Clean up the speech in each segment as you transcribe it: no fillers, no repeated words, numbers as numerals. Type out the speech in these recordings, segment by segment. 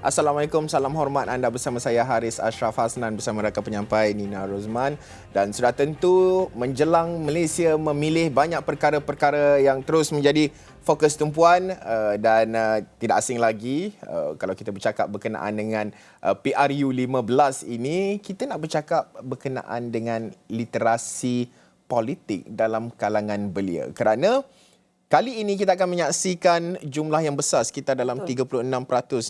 Assalamualaikum, salam hormat anda bersama saya Haris Ashraf Hasnan bersama rakan penyampai Nina Rozman. Dan sudah tentu menjelang Malaysia memilih banyak perkara-perkara yang terus menjadi fokus tumpuan dan tidak asing lagi kalau kita bercakap berkenaan dengan PRU 15 ini, kita nak bercakap berkenaan dengan literasi politik dalam kalangan belia. Kerana kali ini kita akan menyaksikan jumlah yang besar sekitar dalam 36%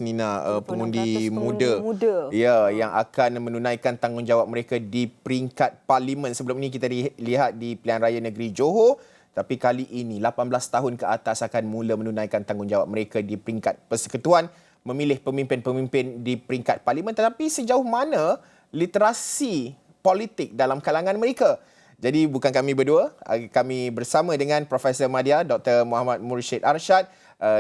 Nina pengundi muda ya yang akan menunaikan tanggungjawab mereka di peringkat parlimen. Sebelum ini kita lihat di Pilihan Raya Negeri Johor, tapi kali ini 18 tahun ke atas akan mula menunaikan tanggungjawab mereka di peringkat persekutuan, memilih pemimpin-pemimpin di peringkat parlimen. Tetapi sejauh mana literasi politik dalam kalangan mereka? Jadi bukan kami berdua, kami bersama dengan Profesor Madya Dr. Muhammad Murshid Arshad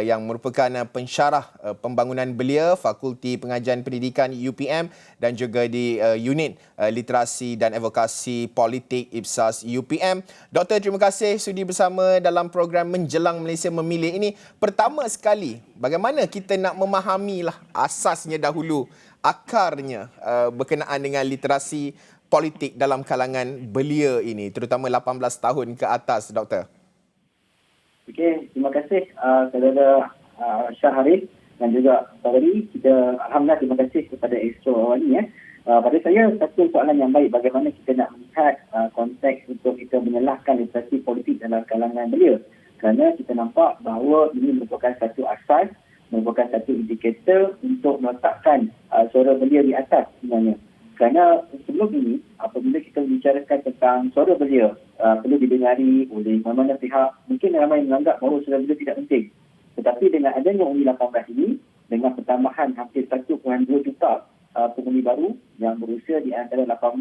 yang merupakan pensyarah pembangunan belia Fakulti Pengajian Pendidikan UPM dan juga di Unit Literasi dan Advokasi Politik IPSAS UPM. Doktor, terima kasih sudi bersama dalam program Menjelang Malaysia Memilih ini. Pertama sekali, bagaimana kita nak memahamilah asasnya dahulu, akarnya berkenaan dengan literasi politik dalam kalangan belia ini, terutama 18 tahun ke atas, Doktor? Okey, terima kasih saudara Syahari dan juga Tawari. Alhamdulillah, terima kasih kepada Astro awal ini. Pada saya, satu soalan yang baik, bagaimana kita nak melihat konteks untuk kita menyalahkan literasi politik dalam kalangan belia. Kerana kita nampak bahawa ini merupakan satu asas, merupakan satu indikator untuk meletakkan suara belia di atas sebenarnya. Kerana sebelum ini, apabila kita membicarakan tentang suara belia, perlu didengari oleh mana-mana pihak, mungkin ramai menganggap bahawa suara belia tidak penting. Tetapi dengan adanya undi 18 ini, dengan pertambahan hampir 1.2 juta pengundi baru yang berusia di antara 18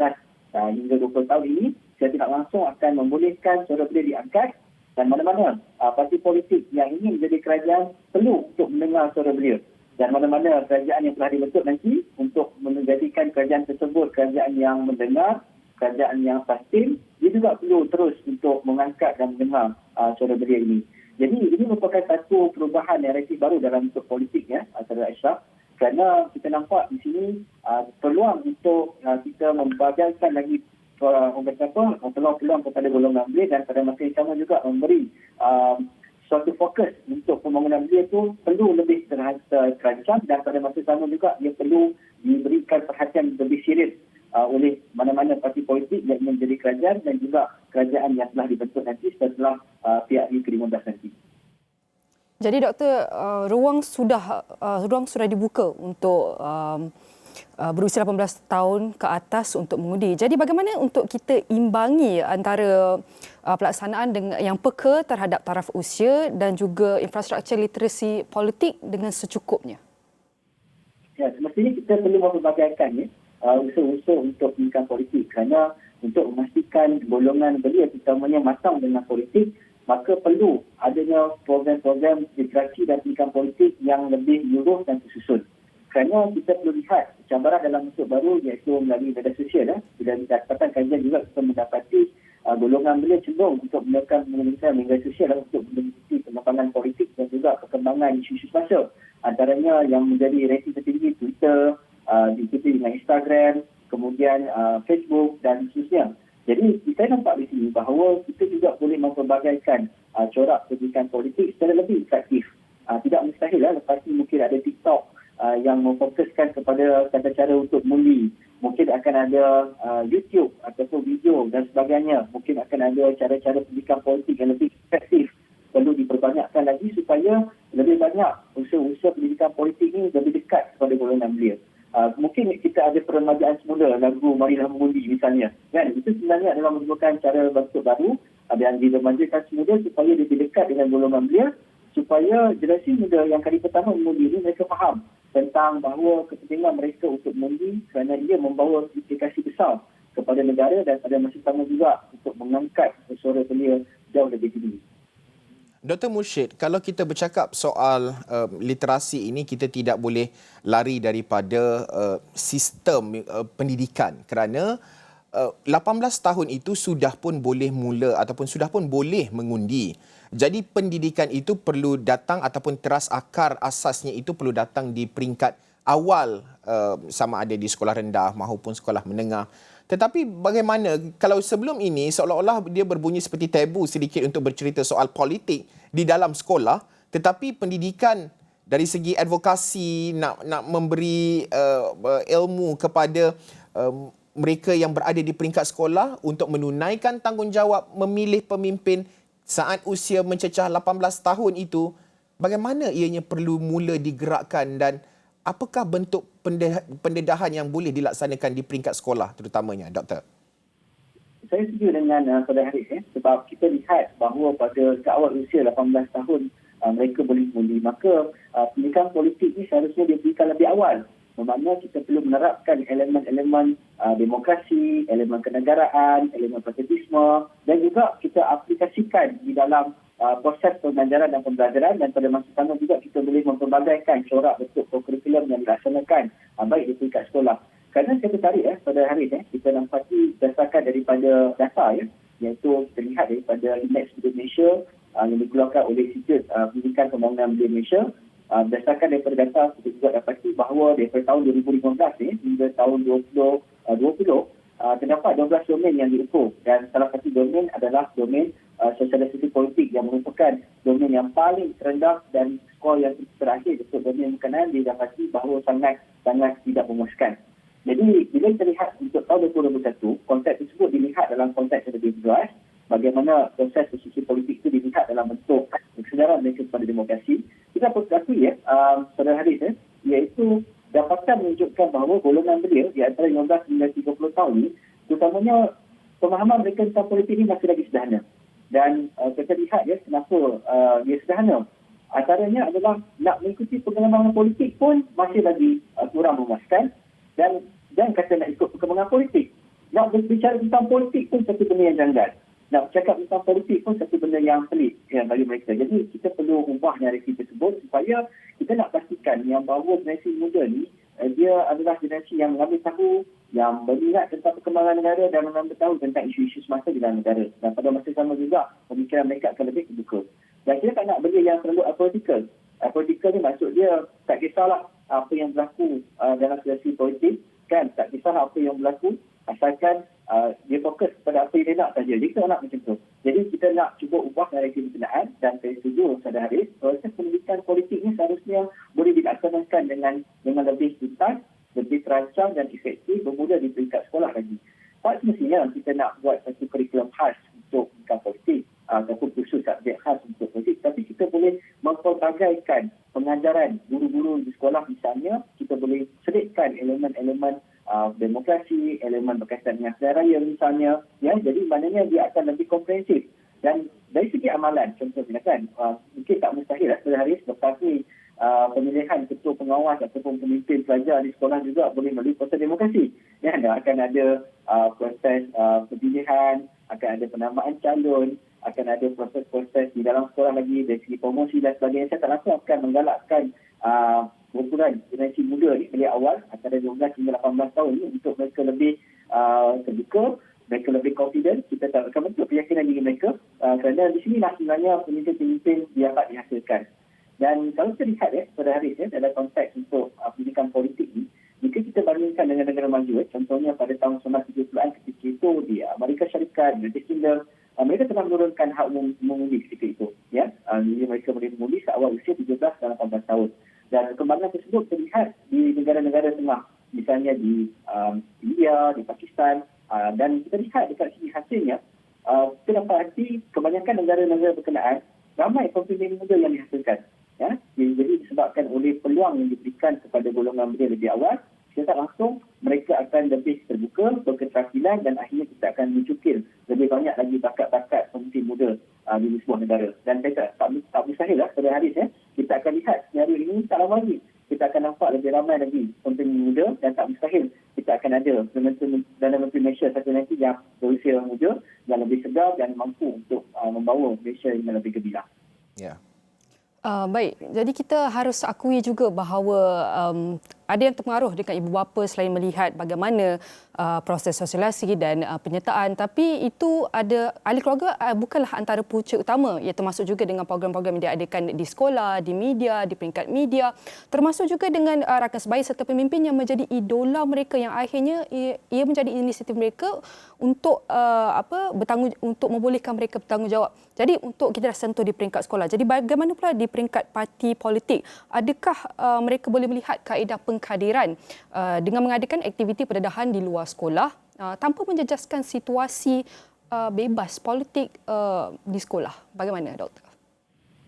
hingga 20 tahun ini, saya tidak langsung akan membolehkan suara belia diangkat dan mana-mana parti politik yang ingin menjadi kerajaan perlu untuk mendengar suara belia. Dan mana-mana kerajaan yang telah dibentuk nanti untuk menjadikan kerajaan tersebut kerajaan yang mendengar, kerajaan yang sustain, dia juga perlu terus untuk mengangkat dan mendengar suara belia ini. Jadi ini merupakan satu perubahan naratif baru dalam bentuk politik, ya, saudara Ashraf. Kerana kita nampak di sini peluang untuk kita membagalkan lagi peluang kepada golongan belia, dan pada masa yang sama juga memberi suatu fokus untuk pembangunan belia itu perlu lebih terancam, dan pada masa sama juga ia perlu diberikan perhatian lebih serius oleh mana-mana parti politik yang ingin menjadi kerajaan dan juga kerajaan yang telah dibentuk nanti setelah PRU ke-15 nanti. Jadi Doktor, ruang sudah dibuka untuk berusia 18 tahun ke atas untuk mengundi. Jadi bagaimana untuk kita imbangi antara pelaksanaan dengan yang peka terhadap taraf usia dan juga infrastruktur literasi politik dengan secukupnya? Ya, semestinya kita perlu memperbagaikan usaha-usaha untuk pendidikan politik, kerana untuk memastikan golongan belia terutamanya matang dengan politik, maka perlu adanya program-program literasi dan pendidikan politik yang lebih menyeluruh dan tersusun. Kerana kita perlu lihat cabaran dalam bentuk baru iaitu melalui media sosial. Bila dikatakan kajian juga kita mendapati golongan belia cenderung untuk menggunakan media sosial untuk mengikuti pengembangan politik dan juga perkembangan isu-isu semasa. Antaranya yang menjadi rating tertinggi Twitter, diikuti dengan Instagram, kemudian Facebook dan seterusnya. Jadi kita nampak di sini bahawa kita juga boleh memperbagaikan corak pendidikan politik secara lebih efektif. Tidak mustahil lepas ini mungkin ada TikTok yang memfokuskan kepada cara-cara untuk mengundi. Mungkin akan ada YouTube ataupun video dan sebagainya. Mungkin akan ada cara-cara pendidikan politik yang lebih efektif. Perlu diperbanyakkan lagi supaya lebih banyak usaha-usaha pendidikan politik ini lebih dekat kepada golongan belia. Mungkin kita ada peremajaan semula lagu Marilah Mengundi misalnya. Kan? Itu sebenarnya adalah merupakan cara bentuk baru dan diremajakan semula supaya lebih dekat dengan golongan belia, supaya generasi muda yang kali pertama mengundi ini mereka faham tentang bahawa kepentingan mereka untuk mengundi kerana ia membawa implikasi besar kepada negara dan pada masa sama juga untuk mengangkat suara belia jauh lebih tinggi. Dr. Murshid, kalau kita bercakap soal literasi ini, kita tidak boleh lari daripada sistem pendidikan, kerana 18 tahun itu sudah pun boleh mula ataupun sudah pun boleh mengundi. Jadi pendidikan itu perlu datang ataupun teras akar asasnya itu perlu datang di peringkat awal sama ada di sekolah rendah maupun sekolah menengah. Tetapi bagaimana kalau sebelum ini seolah-olah dia berbunyi seperti tabu sedikit untuk bercerita soal politik di dalam sekolah, tetapi pendidikan dari segi advokasi nak memberi ilmu kepada mereka yang berada di peringkat sekolah untuk menunaikan tanggungjawab memilih pemimpin saat usia mencecah 18 tahun itu, bagaimana ianya perlu mula digerakkan dan apakah bentuk pendedahan yang boleh dilaksanakan di peringkat sekolah terutamanya, Doktor? Saya setuju dengan Saudara Haris sebab kita lihat bahawa pada awal usia 18 tahun mereka boleh mengundi. Maka pendidikan politik ini seharusnya diberikan lebih awal. Bermakna kita perlu menerapkan elemen-elemen demokrasi, elemen kenegaraan, elemen patriotisme dan juga kita aplikasikan di dalam proses pengajaran dan pembelajaran, dan pada masa sama juga kita boleh mempelbagaikan corak bentuk kurikulum yang dilaksanakan baik di tingkat sekolah. Kerana saya tertarik pada hari ini kita nampaki berdasarkan daripada data iaitu kita lihat daripada Indeks Budaya Malaysia yang dikeluarkan oleh Institut Pendidikan Pembangunan Budaya Malaysia. Berdasarkan daripada data kita juga dapati bahawa daripada tahun 2015 hingga tahun 2020 terdapat 12 domain yang diukur, dan salah satu domain adalah domain sosialisasi politik yang merupakan domain yang paling terendah, dan skor yang terakhir untuk domain berkenaan didapati bahawa sangat tidak memuaskan. Jadi bila kita lihat untuk tahun 2021, konteks tersebut dilihat dalam konteks yang lebih luas, bagaimana proses sosialisasi politik itu dilihat dalam bentuk kesedaran mereka kepada demokrasi. Kita perlu akui Saudara Haris iaitu dapatan menunjukkan bahawa golongan beliau di antara 15 hingga 30 tahun ini, terutamanya pemahaman mereka tentang politik ini masih lagi sederhana. Dan kita lihat kenapa dia sederhana. Antaranya adalah nak mengikuti perkembangan politik pun masih lagi kurang memuaskan, dan kata nak ikut perkembangan politik. Nak berbicara tentang politik pun satu benda yang janggal. Nak bercakap tentang politik pun satu benda yang pelik bagi mereka. Jadi kita perlu ubah narasi tersebut supaya kita nak pastikan yang bahawa generasi muda ni dia adalah generasi yang mengambil tahu, yang berminat tentang perkembangan negara dan mengambil tahu tentang isu-isu semasa di dalam negara. Dan pada masa sama juga pemikiran mereka akan lebih terbuka. Dan kita tak nak benda yang terlalu apolitikal. Apolitikal ni maksud dia tak kisahlah apa yang berlaku dalam situasi politik, kan? Tak kisahlah apa yang berlaku, asalkan dia fokus pada apa yang dia nak saja. Dia tak nak macam tu. Jadi kita nak cuba ubah narasi berkenaan, dan saya setuju Saudara Haris, proses pendidikan politik ni seharusnya boleh dilaksanakan dengan lebih tuntas, lebih terancang dan efektif bermula di peringkat sekolah lagi. Tak semestinya kita nak buat satu kurikulum khas untuk pendidikan politik ataupun khusus subjek khas untuk politik, tapi kita boleh mempelbagaikan pengajaran guru-guru di sekolah misalnya. Kita boleh selitkan elemen-elemen demokrasi, elemen berkaitan dengan sejarah raya misalnya, jadi maknanya dia akan lebih komprehensif. Dan dari segi amalan, contohnya kan, mungkin tak mustahil Saudara Haris lepas ni pemilihan ketua pengawas ataupun pemimpin pelajar di sekolah juga boleh melalui proses demokrasi. Akan ada proses pemilihan, akan ada penambahan calon, akan ada proses-proses di dalam sekolah lagi dari segi promosi dan sebagainya. Saya tak langsung akan menggalakkan berkumpulan generasi muda ni dari awal antara 12 hingga 18 tahun ni untuk mereka lebih terbuka, mereka lebih confident. Kita tak akan bentuk keyakinan diri mereka kerana di sinilah sebenarnya pemimpin-pemimpin dapat dihasilkan. Dan kalau kita lihat pada hari ini dalam konteks untuk pendidikan politik ni, jika kita bandingkan dengan negara maju, contohnya pada tahun 1970-an ketika itu di Amerika Syarikat, United Kingdom, mereka telah menurunkan hak mengundi ketika itu. Jadi mereka boleh mengundi seawal usia 17 dan 18 tahun. Dan perkembangan tersebut terlihat di negara-negara tengah, misalnya di India, di Pakistan, dan kita lihat dekat segi hasilnya, kita dapat arti kebanyakan negara-negara berkenaan ramai pemimpin muda yang dihasilkan. Jadi disebabkan oleh peluang yang diberikan kepada golongan muda lebih awal, secara langsung mereka akan lebih terbuka, berketerampilan, dan akhirnya kita akan mencukil lebih banyak lagi bakat-bakat pemimpin muda di sebuah negara. Dan saya tak mustahil pada hari ini kita akan lihat senario ini tak lama lagi. Kita akan nampak lebih ramai lagi pemimpin muda, dan tak mustahil kita akan ada Perdana Menteri Malaysia satu nanti yang berusia muda, yang lebih segar dan mampu untuk membawa Malaysia yang lebih gemilang. Baik, jadi kita harus akui juga bahawa ada yang terpengaruh dengan ibu bapa selain melihat bagaimana proses sosialisasi dan penyertaan, tapi itu ada ahli keluarga bukanlah antara punca utama, ia termasuk juga dengan program-program yang diadakan di sekolah, di media, di peringkat media, termasuk juga dengan rakan sebaya serta pemimpin yang menjadi idola mereka yang akhirnya ia menjadi inisiatif mereka untuk untuk membolehkan mereka bertanggungjawab. Jadi untuk kita dah sentuh di peringkat sekolah. Jadi bagaimana pula di peringkat parti politik? Adakah mereka boleh melihat kaedah pengkadiran dengan mengadakan aktiviti pendedahan di luar sekolah tanpa menjejaskan situasi bebas politik di sekolah? Bagaimana, Doktor?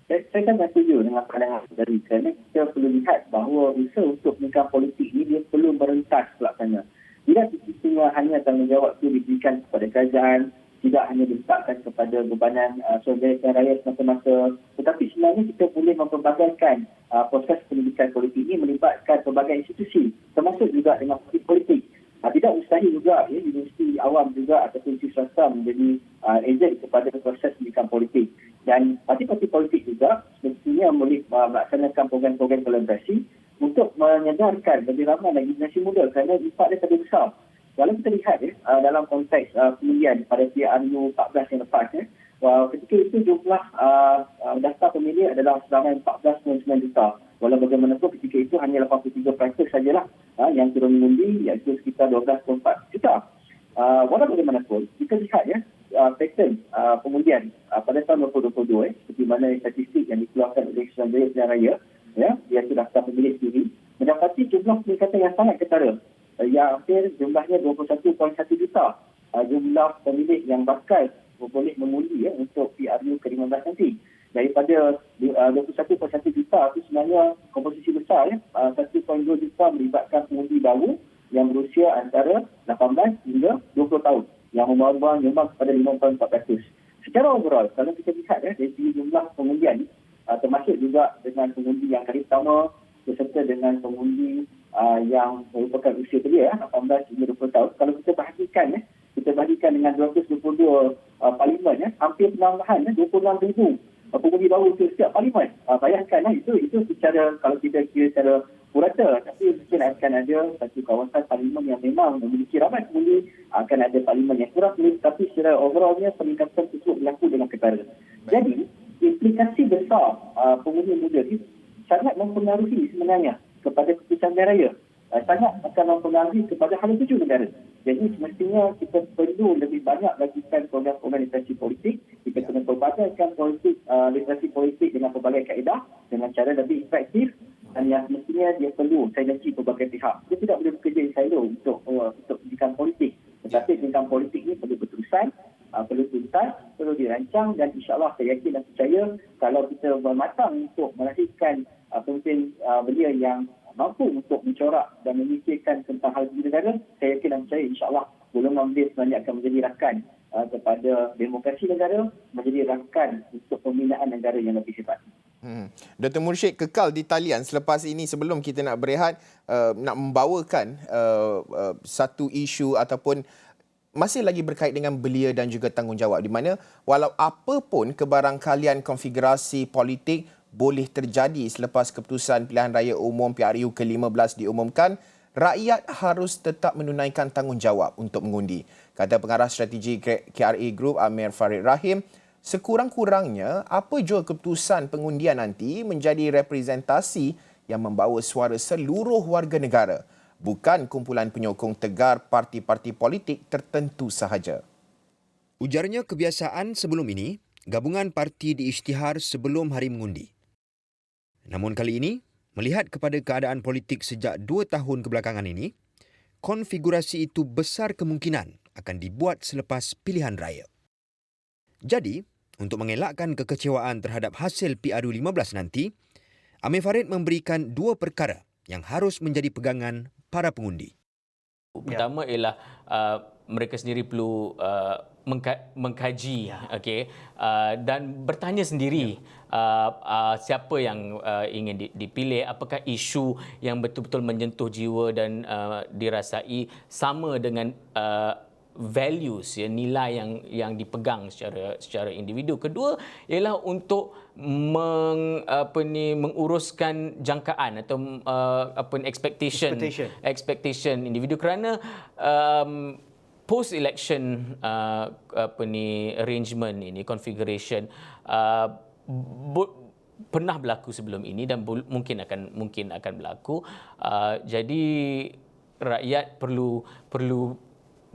Saya kan setuju dengan pandangan dari kerana kita perlu lihat bahawa usaha untuk pendidikan politik ini dia perlu merentas pelaksana. Tidak semua hanya tanggungjawab itu diberikan kepada kerajaan, tidak hanya diletakkan kepada bebanan sosial raya semasa-masa, tetapi sebenarnya kita boleh mempelbagaikan proses pendidikan politik ini melibatkan pelbagai institusi, termasuk juga dengan parti politik. Tidak mustahil juga universiti awam juga ataupun institusi swasta menjadi ejen kepada proses pendidikan politik. Dan parti-parti politik juga semestinya boleh melaksanakan program-program kolaborasi untuk menyedarkan lebih ramai lagi generasi muda kerana impak dia terlalu besar. Kalau kita lihat dalam konteks pemilihan pada PRU 14 yang lepas, ketika itu jumlah daftar pemilih adalah seramai 14.9 juta. Walau bagaimanapun ketika itu hanya 83% sajalah yang turun mengundi, iaitu sekitar 12.4 juta. Walau bagaimanapun, kita lihat pattern pengundian pada tahun 2022 seperti mana statistik yang dikeluarkan oleh Suruhanjaya Pilihan Raya, iaitu daftar pemilih sendiri, mendapati jumlah peningkatan yang sangat ketara. Yang hampir jumlahnya 21.1 juta jumlah pemilih yang bakal boleh mengundi untuk PRU ke-15 nanti. Daripada 21.1 juta itu sebenarnya komposisi besar 1.2 juta melibatkan pengundi baru yang berusia antara 18 hingga 20 tahun yang membawa nyumbang kepada 5.4%. Secara overall, kalau kita lihat dari segi jumlah pengundian, termasuk juga dengan pengundi yang kali pertama beserta dengan pengundi yang merupakan usia belia 18 hingga 20 tahun. Kalau kita bahagikan dengan 222 parlimen, hampir penambahan 26,000 pengundi baru untuk setiap parlimen. Bayangkan itu secara, kalau kita kira secara purata, tapi mungkin akan ada satu kawasan parlimen yang memang memiliki ramai pengundi, akan ada parlimen yang kurang pengundi, tapi secara overallnya peningkatan tersebut berlaku dengan ketara. Jadi, implikasi besar pengundi muda ini sangat mempengaruhi sebenarnya kepada keputusan pilihan raya. Sangat akan mempengaruhi kepada hala tuju negara. Jadi semestinya kita perlu lebih banyak lakukan program-program literasi politik. Kita kena pelbagaikan literasi politik dengan pelbagai kaedah, dengan cara lebih efektif, dan yang semestinya dia perlu sinergi pelbagai pihak. Dia tidak boleh bekerja di silo untuk pendidikan politik. Tetapi pendidikan politik ini perlu berterusan, perlu tuntas, perlu dirancang, dan insyaAllah saya yakin dan percaya kalau kita bermatang untuk melahirkan pemimpin belia yang mampu untuk mencorak dan memikirkan tentang hal negara, saya yakin dan percaya insyaAllah golongan belia sebenarnya akan menjadi rakan kepada demokrasi negara, menjadi rakan untuk pembinaan negara yang lebih hebat. Dr. Mursyid kekal di talian selepas ini sebelum kita nak berehat, nak membawakan satu isu ataupun masih lagi berkait dengan belia dan juga tanggungjawab, di mana walau apa pun kebarangkalian konfigurasi politik boleh terjadi selepas keputusan pilihan raya umum PRU ke-15 diumumkan, rakyat harus tetap menunaikan tanggungjawab untuk mengundi. Kata pengarah strategi KRA Group Amir Farid Rahim, sekurang-kurangnya apa jua keputusan pengundian nanti menjadi representasi yang membawa suara seluruh warga negara, bukan kumpulan penyokong tegar parti-parti politik tertentu sahaja. Ujarnya kebiasaan sebelum ini, gabungan parti diisytihar sebelum hari mengundi. Namun kali ini, melihat kepada keadaan politik sejak 2 tahun kebelakangan ini, konfigurasi itu besar kemungkinan akan dibuat selepas pilihan raya. Jadi, untuk mengelakkan kekecewaan terhadap hasil PRU 15 nanti, Amir Farid memberikan 2 perkara yang harus menjadi pegangan para pengundi. Pertama ialah mereka sendiri perlu mengkaji, dan bertanya sendiri siapa yang ingin dipilih, apakah isu yang betul-betul menyentuh jiwa dan dirasai sama dengan values, ya, nilai yang dipegang secara individu. Kedua ialah untuk menguruskan jangkaan atau expectation individu, kerana post election arrangement ini, configuration pernah berlaku sebelum ini dan mungkin akan berlaku. Jadi rakyat perlu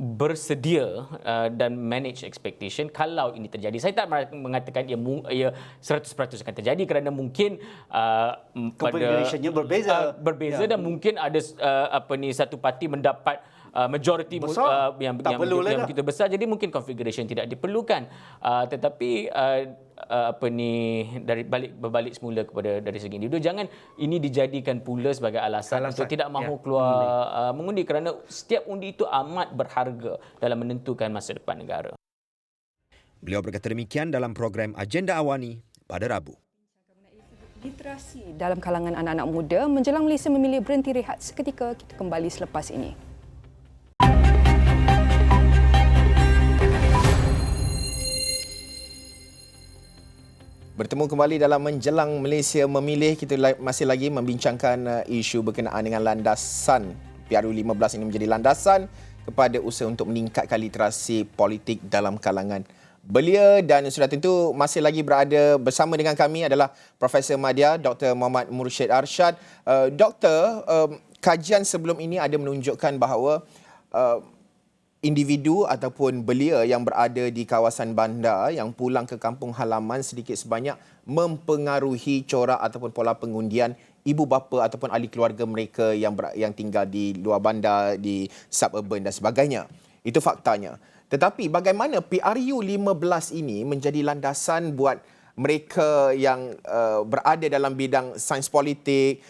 bersedia dan manage expectation kalau ini terjadi. Saya tak mengatakan ia 100% akan terjadi, kerana mungkin configurationnya berbeza dan mungkin ada satu parti mendapat majoriti yang begitu besar, jadi mungkin configuration tidak diperlukan. Tetapi berbalik semula dari segi individu, jangan ini dijadikan pula sebagai alasan untuk tidak mahu keluar mengundi, kerana setiap undi itu amat berharga dalam menentukan masa depan negara. Beliau berkata demikian dalam program Agenda Awani pada Rabu. Literasi dalam kalangan anak-anak muda menjelang Malaysia memilih berhenti rehat seketika. Kita kembali selepas ini. Bertemu kembali dalam menjelang Malaysia memilih. Kita masih lagi membincangkan isu berkenaan dengan landasan PRU15 ini menjadi landasan kepada usaha untuk meningkatkan literasi politik dalam kalangan belia. Dan sudah tentu masih lagi berada bersama dengan kami adalah Profesor Madya Dr. Muhammad Mursyid Arsyad. Doktor, kajian sebelum ini ada menunjukkan bahawa individu ataupun belia yang berada di kawasan bandar yang pulang ke kampung halaman sedikit sebanyak mempengaruhi corak ataupun pola pengundian ibu bapa ataupun ahli keluarga mereka yang tinggal di luar bandar, di suburban dan sebagainya. Itu faktanya. Tetapi bagaimana PRU15 ini menjadi landasan buat mereka yang berada dalam bidang sains politik,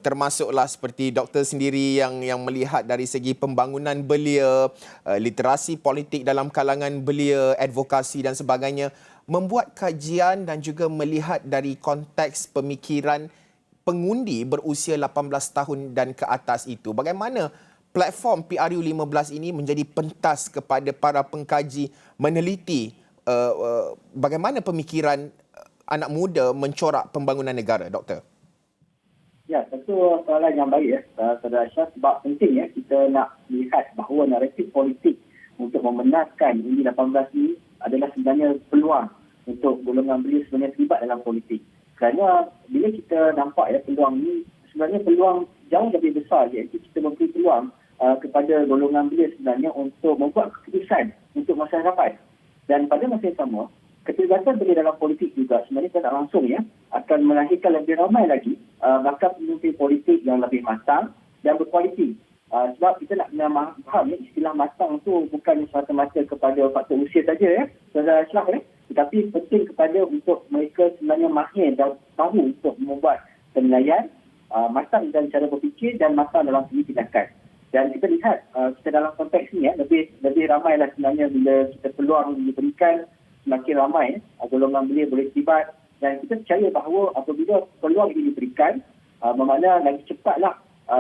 termasuklah seperti doktor sendiri yang melihat dari segi pembangunan belia, literasi politik dalam kalangan belia, advokasi dan sebagainya, membuat kajian dan juga melihat dari konteks pemikiran pengundi berusia 18 tahun dan ke atas itu. Bagaimana platform PRU15 ini menjadi pentas kepada para pengkaji meneliti bagaimana pemikiran anak muda mencorak pembangunan negara, Doktor? Ya, tentu soalan yang baik ya, Saudara Aisyah, sebab penting ya kita nak lihat bahawa naratif politik untuk membenarkan undi 18 ini adalah sebenarnya peluang untuk golongan belia sebenarnya terlibat dalam politik. Kerana bila kita nampak ya peluang ini, sebenarnya peluang jauh lebih besar, iaitu kita memberi peluang kepada golongan belia sebenarnya untuk membuat keputusan untuk masa hadapan. Dan pada masa yang sama, keterlibatan belia dalam politik juga sebenarnya tidak langsung ya akan melahirkan lebih ramai lagi bakal pemimpin politik yang lebih matang dan berkualiti. Sebab kita nak kena faham ya, istilah matang tu bukan semata-mata kepada faktor usia saja ya, Saudara Ashraf ya, tetapi penting kepada untuk mereka sebenarnya mahir dan tahu untuk membuat penilaian, matang dalam cara berfikir dan matang dalam segi tindakan. Dan kita lihat kita dalam konteks ni ya, lebih ramailah sebenarnya bila kita peluang diberikan, semakin ramai golongan belia boleh terlibat, dan kita percaya bahawa apabila peluang ini diberikan, bermakna lagi cepatlah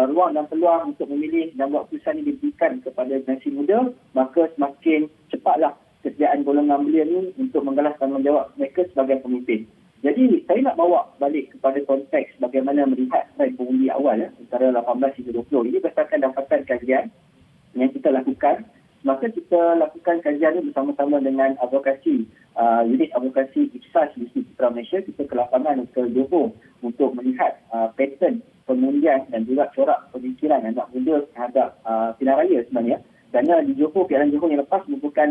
ruang dan peluang untuk memilih dan buat keputusan ini diberikan kepada generasi muda, maka semakin cepatlah kesediaan golongan belia ini untuk menggalas tanggungjawab mereka sebagai pemimpin. Jadi saya nak bawa balik kepada konteks bagaimana melihat tren pengundi awal antara 18 hingga 20. Ini berdasarkan dapatan kajian yang kita lakukan. Maka kita lakukan kajian ini bersama-sama dengan advokasi, unit advokasi IPSAS di Putra Malaysia. Kita ke lapangan ke Johor untuk melihat pattern pengundian dan juga corak pemikiran anak muda terhadap pilihan raya sebenarnya. Kerana di Johor, pilihan Johor yang lepas merupakan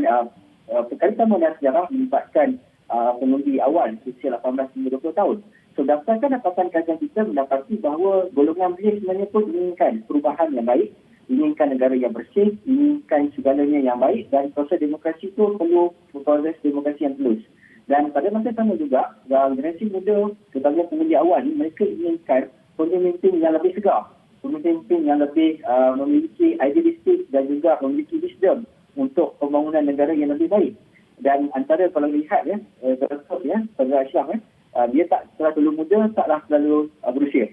perkara pertama dalam sejarah melibatkan pengundi awal usia 18 hingga 20 tahun. So, berdasarkan dapatan kajian kita mendapati bahawa golongan belia sebenarnya pun inginkan perubahan yang baik, inginkan negara yang bersih, inginkan segalanya yang baik, dan proses demokrasi itu perlu proses demokrasi yang tulus. Dan pada masa sama juga, generasi muda sebagai pengundi awal ini, mereka inginkan pemimpin yang lebih segar, pemimpin yang lebih memiliki idealistik dan juga memiliki wisdom untuk pembangunan negara yang lebih baik. Dan antara kalau lihat ya, betul ya, Saudara Ashraf dia tak terlalu muda, taklah terlalu berusia.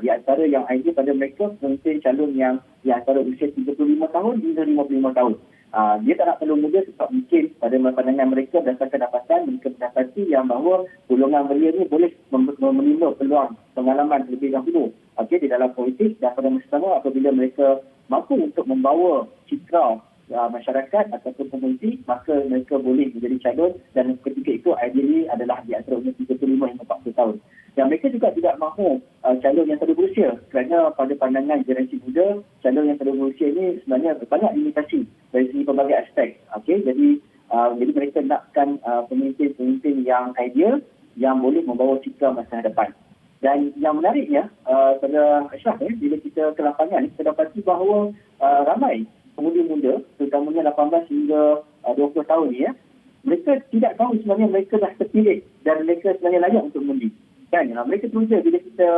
Di antara yang ideal pada mereka pemimpin calon yang antara usia 35 tahun hingga 55 tahun. Dia tak nak perlu muda sebab mungkin pada pandangan mereka berdasarkan dapatan, mereka mendapati yang bahawa golongan belia ni boleh menerima peluang pengalaman terlebih dahulu di dalam politik, dan pada masa sama apabila mereka mampu untuk membawa citra masyarakat ataupun komuniti, maka mereka boleh menjadi calon, dan ketika itu ideally adalah di antara umur 35 hingga 40 tahun. Dan mereka juga tidak mahu calon yang terlalu berusia, kerana pada pandangan generasi muda, calon yang terlalu berusia ini sebenarnya banyak limitasi dari segi pelbagai aspek. Jadi mereka nakkan pemimpin-pemimpin yang ideal, yang boleh membawa citra masa hadapan. Dan yang menariknya pada Ashraf, bila kita ke lapangan, kita dapati bahawa ramai pengundi muda, terutamanya 18 hingga 20 tahun ni, mereka tidak tahu sebenarnya mereka dah terpilih dan mereka sebenarnya layak untuk mengundi. Mereka teruja bila kita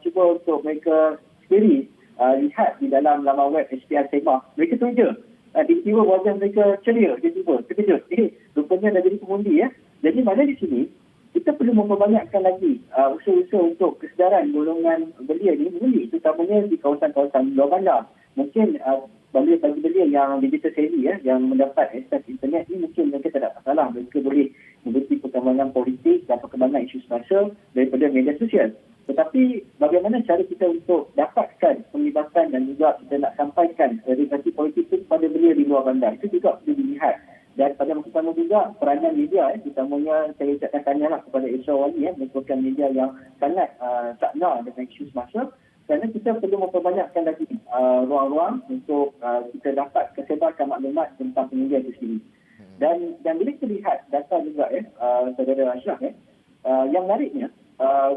cuba untuk mereka sendiri lihat di dalam laman web SPR Sema, mereka teruja. Tiba-tiba wajah mereka ceria, dia cuba, terkejut. Rupanya dah jadi pengundi. Jadi mana di sini, kita perlu memperbanyakkan lagi usaha-usaha untuk kesedaran golongan belia ni mengundi, terutamanya di kawasan-kawasan luar bandar. Mungkin belia yang digital savvy yang mendapat akses internet ni, mungkin mereka tak ada masalah. Mereka boleh mengikuti perkembangan politik dan perkembangan isu semasa daripada media sosial. Tetapi bagaimana cara kita untuk dapatkan penglibatan dan juga kita nak sampaikan edukasi politik itu kepada belia di luar bandar, itu juga perlu dilihat. Dan pada masa sama juga peranan media, terutamanya saya ucapkan tahniah kepada Isra Wali, merupakan media yang sangat sakna dengan isu semasa. Kerana kita perlu memperbanyakkan lagi ruang-ruang untuk kita dapat kesebarkan maklumat tentang pengundian itu sendiri. Dan bila kita lihat data juga, saudara Ashraf, yang menariknya,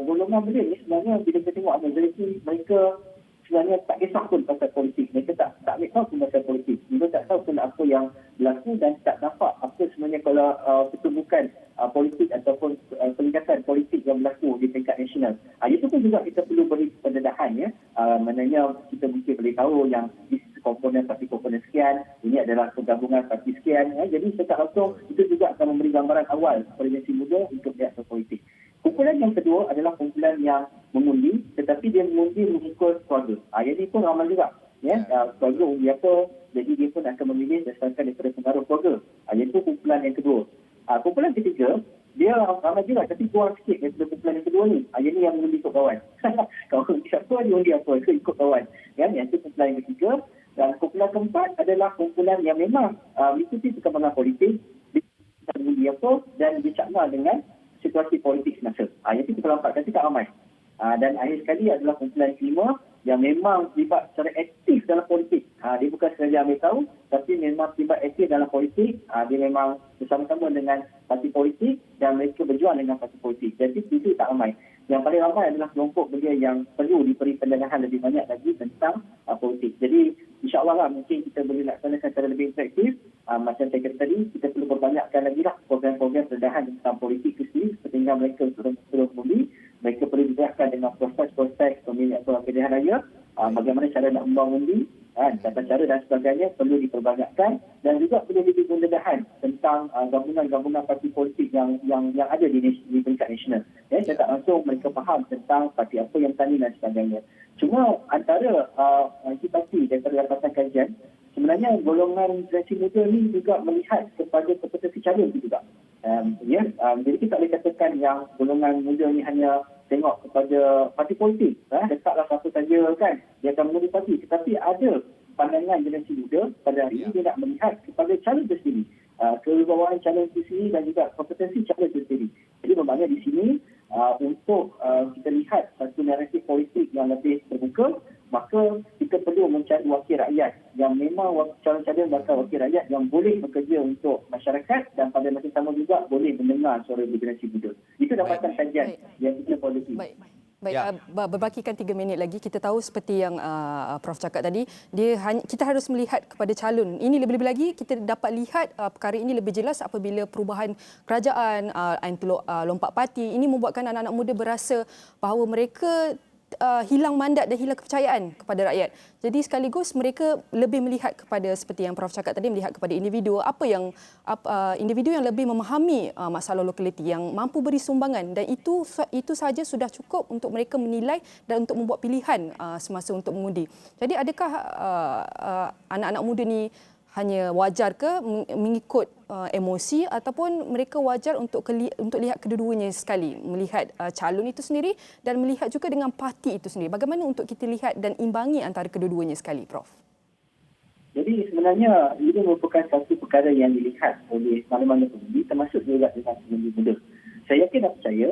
golongan belia ni sebenarnya bila kita tengok majoriti mereka sebenarnya tak kisah pun pasal politik. Mereka tak ambil tahu pun pasal politik. Mereka tak tahu pun apa yang berlaku dan tak nampak apa sebenarnya kalau pertumbukan politik ataupun peningkatan politik yang berlaku di tingkat nasional. Itu pun juga kita perlu beri pendedahan. Maknanya kita mungkin boleh tahu yang komponen parti komponen sekian, ini adalah penggabungan parti sekian. Jadi secara langsung itu juga akan memberi gambaran awal kepada generasi muda untuk melihat politik. Kumpulan yang kedua adalah kumpulan yang mengundi, tetapi dia mengundi mengikut keluarga. Jadi pun ramai juga. Keluarga undi apa, jadi dia pun akan memilih berdasarkan daripada pengaruh keluarga. Iaitu kumpulan yang kedua. Kumpulan ketiga, dia ramai juga, tapi kurang sikit daripada kumpulan yang kedua ni. Ini yang mengundi ikut kawan. Kawan undi apa, dia undi apa, ikut kawan. Yang itu kumpulan yang ketiga. Dan kumpulan keempat adalah kumpulan yang memang mengikuti perkembangan politik, dia mengundi apa, dan dicakna dengan situasi politik semasa. Yang itu kita nampak, tapi tak ramai. Dan akhir sekali adalah kumpulan kelima yang memang terlibat secara aktif dalam politik. Dia bukan sahaja ambil tahu, tapi memang terlibat aktif dalam politik. Dia memang bersama-sama dengan parti politik dan mereka berjuang dengan parti politik. Jadi itu tak ramai. Yang paling ramai adalah kelompok belia yang perlu diberi pendedahan lebih banyak lagi tentang politik. Jadi insya-Allah mungkin kita boleh laksanakan secara lebih efektif. Macam saya kata tadi, kita perlu perbanyakkan lagi program-program pendedahan tentang politik itu sendiri sehingga mereka terus membeli. Mereka perlu didedahkan dengan proses-proses pemilihan pilihan raya, bagaimana cara nak membangun undi, tata cara dan sebagainya perlu diperbanyakkan, dan juga perlu diberi pendedahan tentang gabungan-gabungan parti politik yang ada di tingkat nasional. Saya tak langsung mereka faham tentang parti apa yang tani dan sebagainya. Cuma antara antipati daripada dapatan kajian, sebenarnya golongan generasi muda ni juga melihat kepada kompetensi calon itu juga. Jadi kita boleh katakan yang golongan muda ni hanya tengok kepada parti politik. Letaklah siapa saja kan, dia akan mengundi parti. Tetapi ada pandangan generasi muda pada hari ini dia nak melihat kepada calon itu sendiri. Kewibawaan calon itu sendiri dan juga kompetensi calon itu sendiri. Jadi bermakna di sini untuk kita lihat satu narasi politik yang lebih terbuka, maka kita perlu mencari wakil rakyat yang memang calon-calon bakal wakil rakyat yang boleh bekerja untuk masyarakat dan pada masa sama juga boleh mendengar suara generasi muda. Itu dapatan kajian yang kita politik. Baik, berbakikan 3 minit lagi. Kita tahu seperti yang Prof cakap tadi, kita harus melihat kepada calon. Ini lebih-lebih lagi kita dapat lihat perkara ini lebih jelas apabila perubahan kerajaan, lompat parti ini membuatkan anak-anak muda berasa bahawa mereka hilang mandat dan hilang kepercayaan kepada rakyat. Jadi sekaligus mereka lebih melihat kepada seperti yang Prof cakap tadi, melihat kepada individu, individu yang lebih memahami masalah lokaliti, yang mampu beri sumbangan, dan itu sahaja sudah cukup untuk mereka menilai dan untuk membuat pilihan semasa untuk mengundi. Jadi adakah anak-anak muda ni hanya wajar ke mengikut emosi ataupun mereka wajar untuk lihat kedua-duanya sekali, melihat calon itu sendiri dan melihat juga dengan parti itu sendiri. Bagaimana untuk kita lihat dan imbangi antara kedua-duanya sekali, Prof? Jadi sebenarnya ini merupakan satu perkara yang dilihat oleh mana-mana pengundi, termasuk juga dengan pengundi muda. Saya yakin dan percaya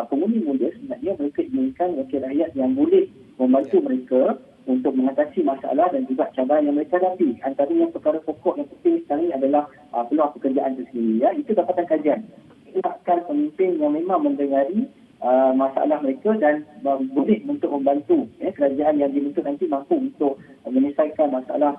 pengundi muda sebenarnya mereka inginkan wakil rakyat yang boleh membantu mereka untuk mengatasi masalah dan juga cabaran yang mereka hadapi. Antaranya perkara pokok yang penting sekarang ini adalah peluang pekerjaan itu sendiri. Ya. Itu dapatan kajian. Ingatkan pemimpin yang memang mendengari masalah mereka dan boleh untuk membantu kerajaan yang dibentuk nanti mampu untuk menyelesaikan masalah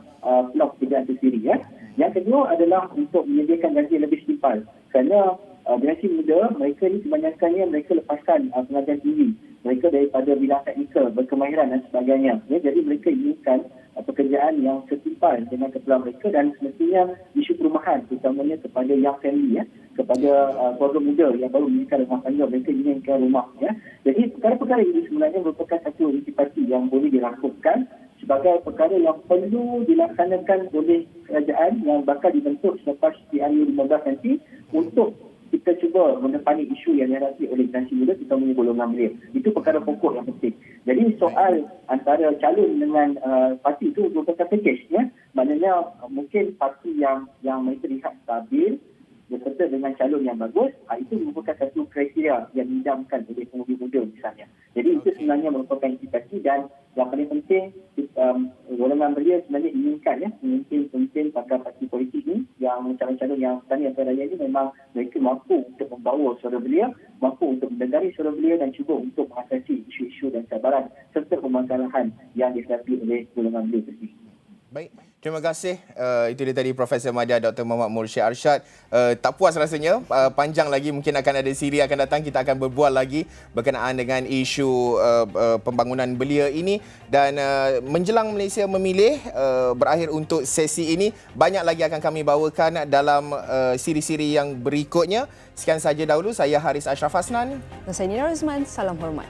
peluang pekerjaan itu sendiri. Ya. Yang kedua adalah untuk menyediakan gaji lebih setimpal. Kerana generasi muda, mereka ini kebanyakannya mereka lepaskan pengajian tinggi. Mereka daripada bidang teknikal, berkemahiran dan sebagainya. Ya, jadi mereka inginkan pekerjaan yang setimpal dengan keperluan mereka dan semestinya isu perumahan, terutamanya kepada young family, ya, kepada keluarga muda yang baru mendirikan rumah tangga, mereka inginkan rumah. Ya. Jadi perkara-perkara ini sebenarnya merupakan satu intipati yang boleh dirangkumkan sebagai perkara yang perlu dilaksanakan oleh kerajaan yang bakal dibentuk selepas PRU 15 nanti untuk kita cuba menepani isu yang dihadapi oleh generasi muda, kita punya golongan belia. Itu perkara pokok yang penting. Jadi soal antara calon dengan parti itu merupakan package. Ya? Maknanya mungkin parti yang mereka lihat stabil beserta dengan calon yang bagus, itu merupakan satu kriteria yang didamkan oleh pengundi muda misalnya. Jadi itu sebenarnya merupakan intipati dan yang paling penting golongan belia sebenarnya inginkan pemimpin pada parti politik ini yang calon-calon yang bertanding antara raya ini memang mereka mampu untuk membawa suara belia, mampu untuk mendengari suara belia dan cuba untuk mengatasi isu-isu dan cabaran serta permasalahan yang dihadapi oleh golongan belia tersebut. Baik, terima kasih. Itu dia tadi Profesor Madya Dr. Muhammad Mursyid Arsyad. Tak puas rasanya, panjang lagi mungkin akan ada siri akan datang. Kita akan berbual lagi berkenaan dengan isu pembangunan belia ini. Dan menjelang Malaysia memilih, berakhir untuk sesi ini, banyak lagi akan kami bawakan dalam siri-siri yang berikutnya. Sekian saja dahulu, saya Haris Ashraf Hasnan. Dan saya Nina Rosman, salam hormat.